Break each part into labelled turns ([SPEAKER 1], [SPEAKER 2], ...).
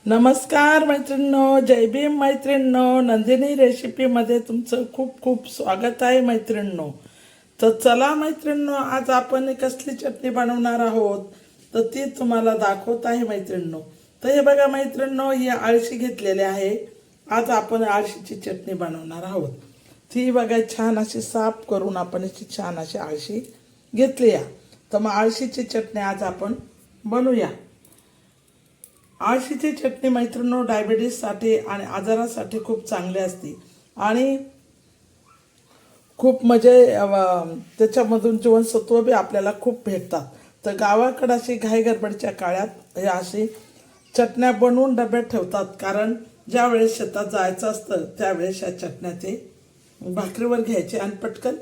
[SPEAKER 1] नमस्कार मैत्रिणींनो, जय भीम मैत्रिणींनो. नंदिनी रेसिपीमध्ये तुमचं खूप खूप स्वागत आहे मैत्रिणींनो. तर चला मैत्रिणींनो, आज आपण कसली चटणी बनवणार आहोत तर ती तुम्हाला दाखवत आहे मैत्रिणींनो. तर हे बघा मैत्रिणींनो, ही आळशी घेतलेली आहे. आज आपण आळशीची चटणी बनवणार आहोत. ती बघा छान अशी साफ करून आपण याची छान अशी आळशी घेतली आहे. तर मग आळशीची चटणी आज आपण बनवूया. आळशीची चटणी मैत्रिणींनो डायबिटीजसाठी आणि आजारासाठी खूप चांगली असते आणि खूप म्हणजे त्याच्यामधून जीवनसत्व बी आपल्याला खूप भेटतात. तर गावाकडे अशी घाई गडबडीच्या काळात हे अशी चटण्या बनवून डब्यात ठेवतात, कारण ज्या वेळेस शेतात जायचं असतं त्यावेळेस या चटण्या ते भाकरीवर घ्यायचे आणि पटकन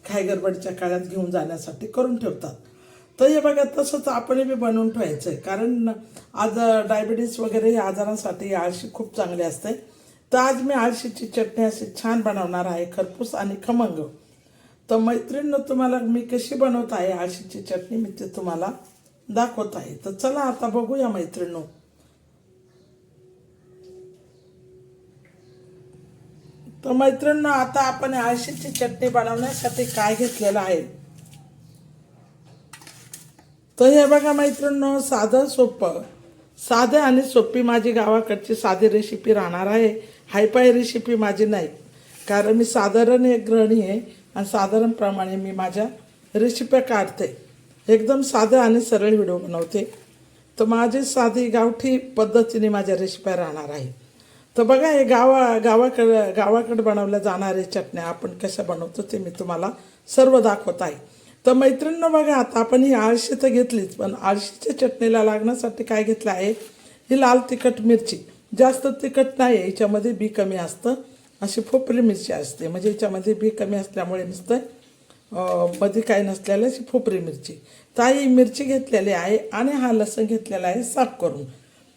[SPEAKER 1] घाई गडबडीच्या काळात घेऊन जाण्यासाठी करून ठेवतात. तर हे बघा तसंच आपण बी बनवून ठेवायचं आहे, कारण आज डायबिटीज वगैरे या आजारांसाठी आळशी खूप चांगली असते. तर आज मी आळशीची चटणी अशी छान बनवणार आहे, खरपूस आणि खमंग. तर मैत्रिणींनो, तुम्हाला मी कशी बनवत आहे आळशीची चटणी मी ते तुम्हाला दाखवत आहे. तर चला आता बघूया मैत्रिणींनो. तर मैत्रिणींनो, आता आपण आळशीची चटणी बनवण्यासाठी काय घेतलेलं आहे तर हे बघा मैत्रिणींनो, साधं आणि सोपी माझी गावाकडची साधी रेसिपी राहणार आहे. हायफाय रेसिपी माझी नाही, कारण मी साधारण एक गृहिणी आहे आणि साधारणप्रमाणे मी माझ्या रेसिप्या काढते. एकदम साधं आणि सरळ व्हिडिओ बनवते. तर माझी साधी गावठी पद्धतीने माझ्या रेसिप्या राहणार आहे. तर बघा, हे गावाकडे बनवल्या जाणारे चटण्या आपण कशा बनवतो ते मी तुम्हाला सर्व दाखवत आहे. तर मैत्रिणींनो बघा, आता आपण ही आळशी तर घेतलीच, पण आळशीच्या चटणीला लागण्यासाठी काय घेतलं आहे, ही लाल तिखट मिरची. जास्त तिखट नाही आहे, याच्यामध्ये बी कमी असतं. अशी फोपरी मिरची असते, म्हणजे याच्यामध्ये बी कमी असल्यामुळे नुसतं मध्ये काही नसलेलं अशी फोपरी मिरची. तर ही मिरची घेतलेली आहे आणि हा लसूण घेतलेला आहे साफ करून.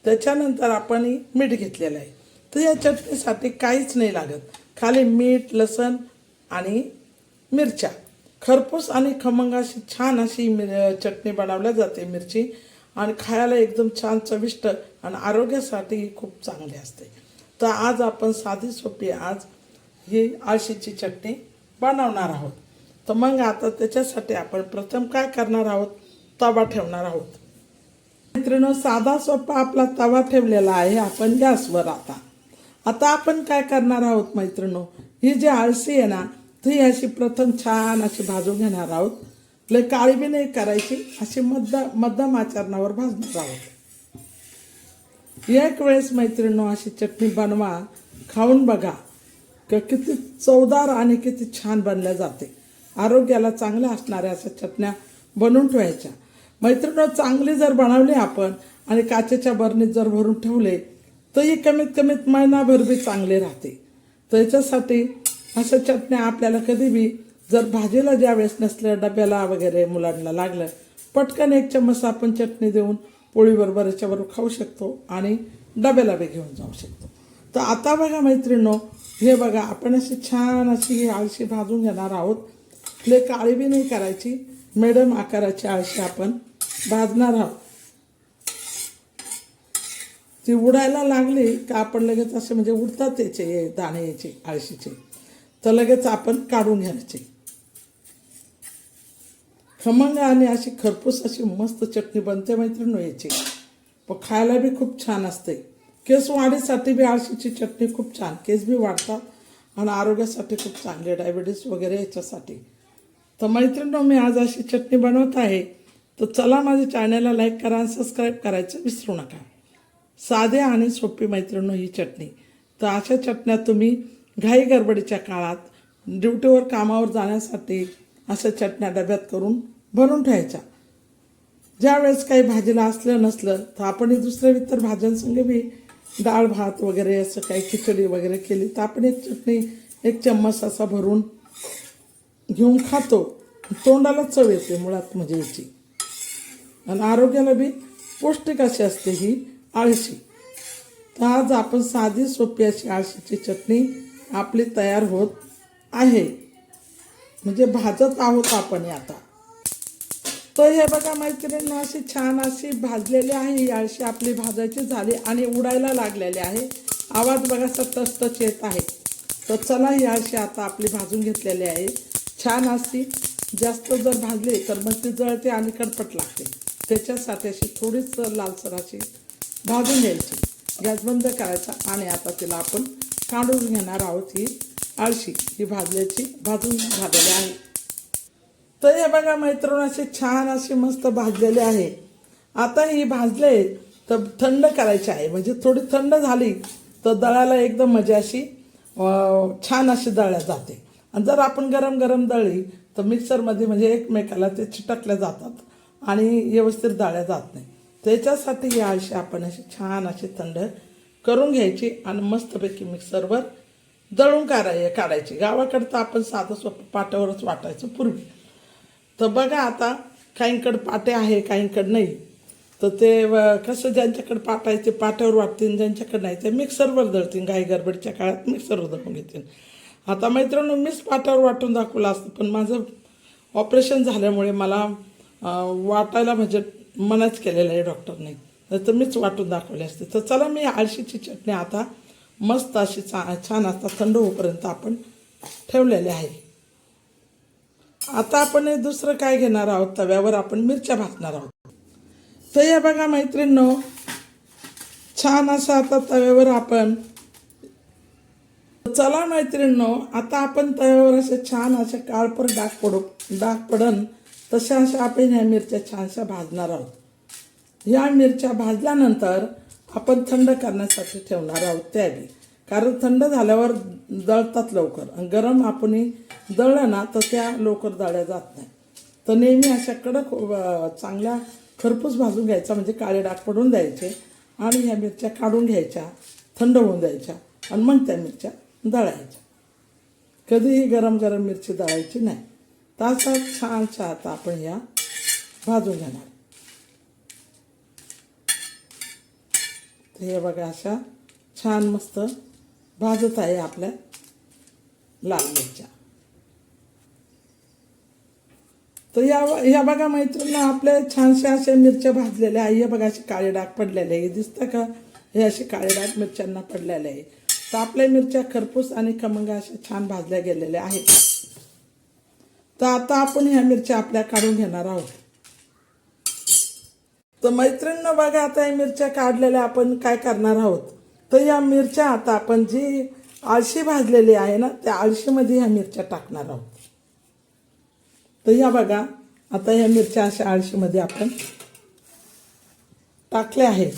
[SPEAKER 1] त्याच्यानंतर आपण ही मीठ घेतलेलं आहे. तर या चटणीसाठी काहीच नाही लागत, खाली मीठ, लसूण आणि मिरच्या. खरपूस आणि खमंग अशी छान अशी चटणी बनवल्या जाते मिरची, आणि खायला एकदम छान चविष्ट आणि आरोग्यासाठी खूप चांगली असते. तर आज आपण साधी सोपी आज ही आळशीची चटणी बनवणार आहोत. तर मग आता त्याच्यासाठी आपण प्रथम काय करणार आहोत, तवा ठेवणार आहोत. मित्रांनो, साधा सोपा आपला तवा ठेवलेला आहे आपण गॅसवर. आता आपण काय करणार आहोत मैत्रिणींनो, ही जी आळशी आहे ना ती अशी प्रथम छान अशी भाजून घेणार आहोत. लय काळी बी नाही करायची, अशी मध्यम आचरणावर भाजणार आहोत. एक वेळेस मैत्रिणींनो अशी चटणी बनवा, खाऊन बघा किती चवदार आणि किती छान बनल्या जाते. आरोग्याला चांगल्या असणाऱ्या अशा चटण्या बनवून ठेवायच्या मैत्रिणींनो. चांगली जर बनवली आपण आणि काचेच्या बरणीत जर भरून ठेवले तर ही कमीत कमीत महिनाभर बी चांगली राहते. त्याच्यासाठी अशा चटण्या आपल्याला कधी बी जर भाजीला ज्या वेळेस नसल्या, डब्याला वगैरे मुलांना लागलं, पटकन एक चम्मच आपण चटणी देऊन पोळीबरोबर याच्याबरोबर खाऊ शकतो आणि डब्याला बी घेऊन जाऊ शकतो. तर आता बघा मैत्रिणींनो, हे बघा आपण अशी छान अशी ही आळशी भाजून घेणार आहोत. लय काळी बी नाही करायची, मिडियम आकाराची आळशी आपण भाजणार आहोत. ती उडायला लागली का आपण लगेच असे म्हणजे उडतात याचे दाणे याचे आळशीचे, तर लगेच आपण काढून घ्यायचे. खमंग आणि अशी खरपूस अशी मस्त चटणी बनते मैत्रिणींनो याची. पण खायला बी खूप छान असते. केस वाढीसाठी बी आळशीची चटणी खूप छान, केस बी वाढतात आणि आरोग्यासाठी खूप चांगली, डायबिटीज वगैरे याच्यासाठी. तर मैत्रिणींनो, मी आज अशी चटणी बनवत आहे. तर चला माझ्या चॅनलला लाईक करा आणि सबस्क्राईब करायचं विसरू नका. साधे आणि सोपी मैत्रिणींनो ही चटणी. तर अशा चटण्या तुम्ही घाई गडबडीच्या काळात ड्युटीवर कामावर जाण्यासाठी अशा चटण्या डब्यात करून भरून ठेवायच्या. ज्यावेळेस काही भाजीला असलं नसलं तर आपण दुसऱ्या इतर भाज्यांसंग बी डाळ भात वगैरे असं काही खिचडी वगैरे केली तर आपण एक चटणी एक चम्मच असा भरून घेऊन खातो. तोंडाला चव येते मुळात म्हणजे याची, आणि आरोग्याला बी पौष्टिक अशी असते ही आळशी. तर आज आपण साधी सोपी अशी आळशीची चटणी आपली तयार होत आहे, म्हणजे भाजत आहोत आपण आता. तर हे बघा मैत्रिणींनो, अशी छान अशी भाजलेली आहे ही आळशी आपली भाजायची झाली आणि उडायला लागलेली आहे. आवाज बघा सतत येत आहे. तर चला ही आळशी आता आपली भाजून घेतलेली आहे. छान अशी जास्त जर भाजली तर मग ती जळते आणि कडपट लागते. त्याच्यासाठी अशी थोडीच लालसर अशी भाजून घ्यायची. गॅस बंद करायचा आणि आता तिला आपण काढून घेणार आहोत. ही आळशी ही भाजून झालेली आहे. तर हे बघा मैत्रिणी, अशी छान अशी मस्त भाजलेली आहे. आता ही भाजले तर थंड करायची आहे. म्हणजे थोडी थंड झाली तर दळायला एकदम मजा अशी छान अशी दळल्या जाते. आणि जर आपण गरम गरम दळली तर मिक्सरमध्ये म्हणजे एकमेकाला ते चिटकल्या जातात आणि व्यवस्थित दळल्या जात नाही. त्याच्यासाठी ही आळशी आपण अशी छान अशी थंड करून घ्यायची आणि मस्तपैकी मिक्सरवर दळून काढायची. गावाकडं तर आपण साधं सोपं पाट्यावरच वाटायचं पूर्वी. तर बघा आता काहींकडे पाटे आहे, काहींकडे नाही. तर ते कसं ज्यांच्याकडे पाटा आहे ते पाट्यावर वाटतील, ज्यांच्याकडे नाही ते मिक्सरवर दळतील. घाई गडबडच्या काळात मिक्सरवर दळून घेतील. आता मैत्रिणी, मीच पाट्यावर वाटून दाखवलं असतं, पण माझं ऑपरेशन झाल्यामुळे मला वाटायला म्हणजे मनाच केलेलं आहे डॉक्टरने. तर मीच वाटून दाखवले असते. तर चला, मी आळशीची चटणी आता मस्त अशी छान असता थंड होईपर्यंत आपण ठेवलेले आहे. आता आपण दुसरं काय घेणार आहोत, तव्यावर आपण मिरच्या भाजणार आहोत. तर या बघा मैत्रिणींनो, छान असं आता तव्यावर आपण चला मैत्रिणींनो, आता आपण तव्यावर असे छान असे काळपर डाग पडन तशा अशा आपण ह्या मिरच्या छानशा भाजणार आहोत. ह्या मिरच्या भाजल्यानंतर आपण थंड करण्यासाठी ठेवणार आहोत त्याआधी. कारण थंड झाल्यावर दळतात लवकर आणि गरम आपण दळलं ना तर त्या लवकर दळल्या जात नाही. तर नेहमी अशा कडक चांगल्या खरपूस भाजून घ्यायचा, म्हणजे काळे डाग पडून द्यायचे आणि ह्या मिरच्या काढून घ्यायच्या, थंड होऊन द्यायच्या आणि मग त्या मिरच्या दळायच्या. कधीही गरम गरम मिरची दळायची नाही. तसा छानशा आता आपण ह्या भाजून घेणार. तर हे बघा अशा छान मस्त भाजत आहे आपल्या लाल मिरच्या. तर ह्या बघा मैत्रिणींना, आपल्या छानशा अशा मिरच्या भाजलेल्या आहे. हे बघा असे काळे डाग पडलेले आहे, दिसतं का? हे असे काळे डाग मिरच्यांना पडलेले आहे. तर आपल्या मिरच्या खरपूस आणि खमंग अशा छान भाजल्या गेलेल्या आहेत. तर आता आपण ह्या मिरच्या आपल्या काढून घेणार आहोत. तर मैत्रिणींना बघा, आता या मिरच्या काढलेल्या आपण काय करणार आहोत. तर या मिरच्या आता आपण जी आळशी भाजलेली आहे ना, त्या आळशीमध्ये ह्या मिरच्या टाकणार आहोत. तर या बघा, आता ह्या मिरच्या अशा आळशीमध्ये आपण टाकल्या आहेत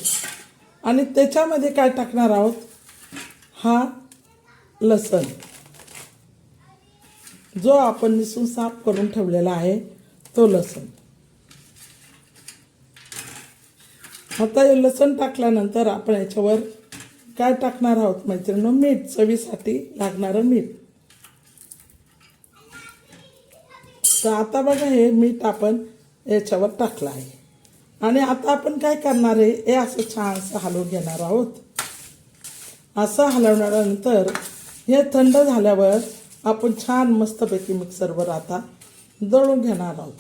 [SPEAKER 1] आणि त्याच्यामध्ये काय टाकणार आहोत, हा लसण जो आपण निसून साफ करून ठेवलेला आहे तो लसण. आता हे लसण टाकल्यानंतर आपण याच्यावर काय टाकणार आहोत मैत्रिणींनो, मीठ, चवीसाठी लागणारं मीठ. तर आता बघा, हे मीठ आपण याच्यावर टाकलं आहे आणि आता आपण काय करणार आहे, हे असं छानसं हलवून घेणार आहोत. असं हलवल्यानंतर हे थंड झाल्यावर आपण छान मस्तपैकी मिक्सरवर आता दळून घेणार आहोत.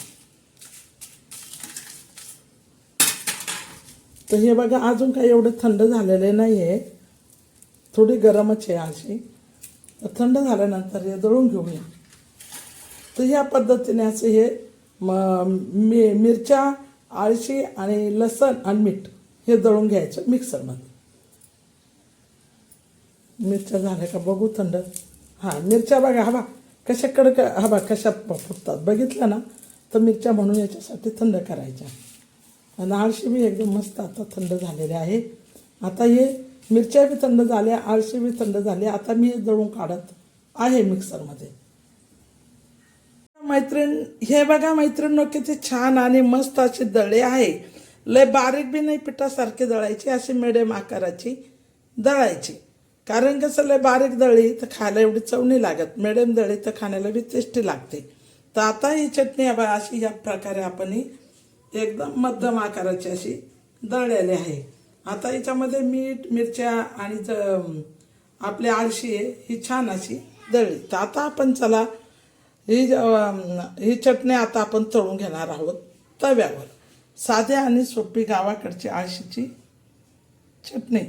[SPEAKER 1] तर हे बघा, अजून काही एवढं थंड झालेले नाही आहे, थोडी गरमच आहे अशी. थंड झाल्यानंतर हे दळून घेऊया. तर ह्या पद्धतीने असं हे मिरच्या, आळशी आणि लसण आणि मीठ हे दळून घ्यायचं मिक्सरमध्ये. मिरच्या झाल्या का बघू थंड. हां, मिरच्या बघा, हवा कशा कडक, हवा कशा फुटतात बघितलं ना. तर मिरच्या म्हणून याच्यासाठी थंड करायच्या. आणि आळशी बी एकदम मस्त आता थंड झालेले आहे. आता हे मिरच्या बी थंड झाल्या, आळशी बी थंड झाली. आता मी हे दळून काढत आहे मिक्सरमध्ये. हे बघा मैत्रिणींनो, किती छान आणि मस्त अशी दळे आहे. लय बारीक बी नाही पिठासारखी दळायची, अशी मिडियम आकाराची दळायची. कारण कसं, लय बारीक दळी तर खायला एवढी चव नाही लागत, मिडियम दळी तर खाण्याला बी टेस्टी लागते. तर आता ही चटणी अशी या प्रकारे आपण ही एकदम मध्यम आकाराची अशी दळलेली आहे. आता याच्यामध्ये मीठ, मिरच्या आणि आपली आळशी आहे ही छान अशी दळली. तर आता आपण चला ही चटणी आता आपण तळून घेणार आहोत. तव्यावर साध्या आणि सोपी गावाकडची आळशीची चटणी.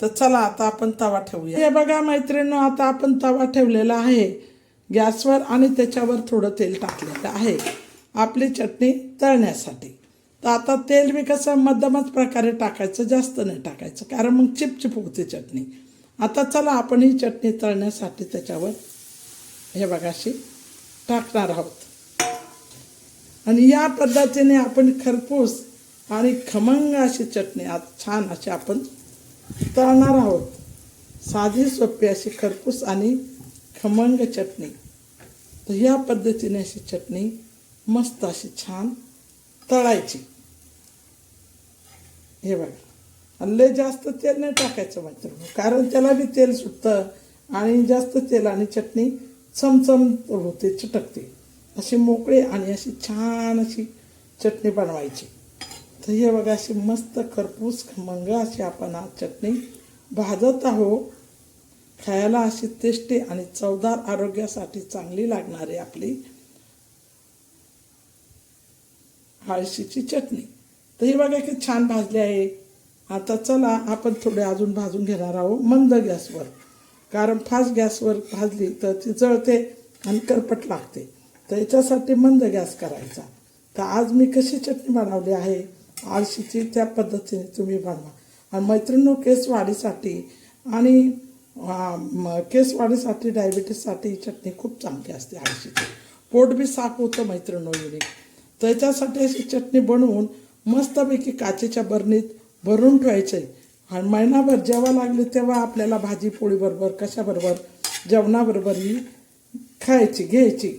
[SPEAKER 1] तर चला आता आपण तवा ठेवूया. हे बघा मैत्रिणींनो, आता आपण तवा ठेवलेला आहे गॅसवर आणि त्याच्यावर थोडं तेल टाकलेलं आहे आपली चटणी तळण्यासाठी. तर आता तेल मी कसं मध्यमच प्रकारे टाकायचं, जास्त नाही टाकायचं, कारण मग चिपचिप होते चटणी. आता चला आपण ही चटणी तळण्यासाठी त्याच्यावर हे बघा अशी टाकणार आहोत. आणि या पद्धतीने आपण खरपूस आणि खमंग अशी चटणी आज छान अशी आपण तळणार आहोत. साधी सोपी अशी खरपूस आणि खमंग चटणी. तर या पद्धतीने अशी चटणी मस्त अशी छान तळायची. हे बघा, लय जास्त तेल नाही टाकायचं मैत्रिणी, कारण त्याला बी तेल सुटतं आणि जास्त तेलाने चटणी चमचम होते, चिटकते. अशी मोकळी आणि अशी छान अशी चटणी बनवायची. तर हे बघा अशी मस्त खरपूस खमंग अशी आपण आज चटणी भाजत आहोत. खायला अशी टेस्टी आणि चवदार, आरोग्यासाठी चांगली लागणारी आपली आळशीची चटणी. तर ही बघा की छान भाजली आहे. आता चला आपण थोडे अजून भाजून घेणार आहोत मंद गॅसवर, कारण फास्ट गॅसवर भाजली तर ती जळते आणि करपट लागते. तर याच्यासाठी मंद गॅस करायचा. तर आज मी कशी चटणी बनवली आहे आळशीची, त्या पद्धतीने तुम्ही बनवा. आणि मैत्रिणींनो, केस वाढीसाठी आणि केस वाढीसाठी, डायबिटीससाठी ही चटणी खूप चांगली असते आळशीची. पोट बी साफ होतं मैत्रिणींनो युनिक. त्याच्यासाठी अशी चटणी बनवून मस्तपैकी काचेच्या बरणीत भरून ठेवायचं आहे. आणि महिनाभर जेव्हा लागली तेव्हा आपल्याला भाजी पोळीबरोबर, कशाबरोबर, जेवणाबरोबर ही खायची, घ्यायची.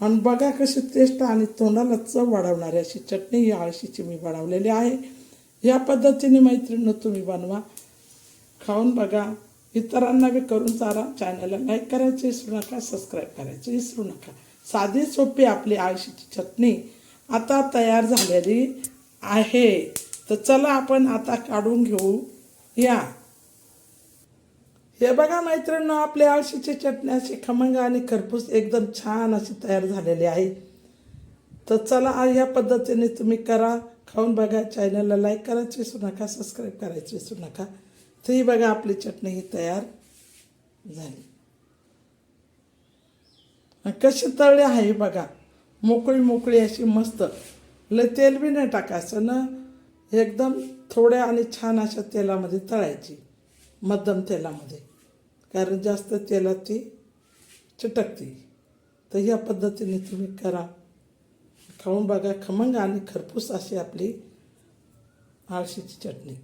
[SPEAKER 1] आणि बघा कशी टेस्ट आणि तोंडाला चव वाढवणारी अशी चटणी ही आळशीची मी बनवलेली आहे. या पद्धतीने मैत्रिणींनो तुम्ही बनवा, खाऊन बघा, इतरांना बी करून चारा. चॅनलला लाईक करायचं विसरू नका, सबस्क्राईब करायचं विसरू नका. साधी सोपी आपली आळशीची चटणी आता तयार झालेली आहे. तर चला आपण आता काढून घेऊ या. हे बघा मैत्रिणींनो, आपली आळशीची चटणी अशी खमंग आणि खरपूस एकदम छान अशी तयार झालेली आहे. तर चला या पद्धतीने तुम्ही करा, खाऊन बघा. चॅनलला लाईक करायचं विसरू नका, सबस्क्राईब करायचं विसरू नका. तर ही बघा आपली चटणी ही तयार झाली. कशी तळली आहे बघा, मोकळी मोकळी अशी मस्त. लय तेल बी नाही टाकायचं ना, एकदम थोड्या आणि छान अशा तेलामध्ये तळायची, मध्यम तेलामध्ये, कारण जास्त तेलात ती चिटकते. तर या पद्धतीने तुम्ही करा, खाऊन बघा. खमंग आणि खरपूस अशी आपली आळशीची चटणी.